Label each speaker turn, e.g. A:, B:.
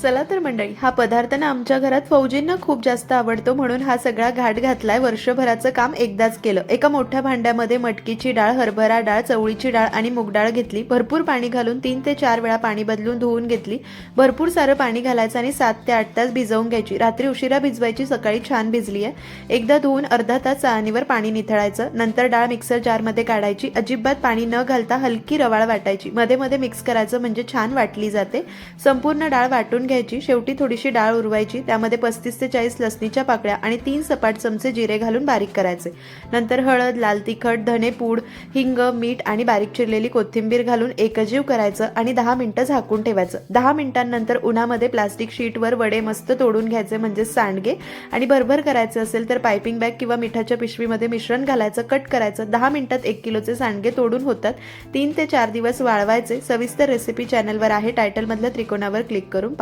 A: चला तर मंडळी, हा पदार्थ ना आमच्या घरात फौजींना खूप जास्त आवडतो, म्हणून हा सगळा घाट घातलाय. वर्षभराचं काम एकदाच केलं. एका मोठ्या भांड्यामध्ये मटकीची डाळ, हरभरा डाळ, चवळीची डाळ आणि मूग डाळ घेतली. भरपूर पाणी घालून 3 ते 4 वेळा पाणी बदलून धुवून घेतली. भरपूर सारं पाणी घालायचं आणि 7 ते 8 तास भिजवून घ्यायची. रात्री उशिरा भिजवायची, सकाळी छान भिजली आहे. एकदा धुवून अर्धा तास चाळणीवर पाणी निथळायचं. नंतर डाळ मिक्सर जारमध्ये काढायची. अजिबात पाणी न घालता हलकी रवाळ वाटायची. मध्ये मध्ये मिक्स करायचं म्हणजे छान वाटली जाते. संपूर्ण डाळ वाटून घ्यायची. शेवटी थोडीशी डाळ उरवायची. त्यामध्ये 35 ते 40 लसणीच्या पाकळ्या आणि 3 सपाट चमचे जिरे घालून बारीक करायचे. नंतर हळद, लाल तिखट, धने पूड, हिंग, मीठ आणि बारीक चिरलेली कोथिंबीर घालून एकजीव करायचं आणि 10 मिनिटं झाकून ठेवायचं. 10 मिनिटांनंतर उन्हामध्ये प्लास्टिक शीटवर वडे मस्त तोडून घ्यायचे, म्हणजे सांडगे. आणि भरभर करायचे असेल तर पायपिंग बॅग किंवा मिठाच्या पिशवीमध्ये मिश्रण घालायचं, कट करायचं. 10 मिनिटात 1 किलोचे सांडगे तोडून होतात. 3 ते 4 दिवस वाळवायचे. सविस्तर रेसिपी चॅनलवर आहे. टायटलमधल्या त्रिकोणावर क्लिक करून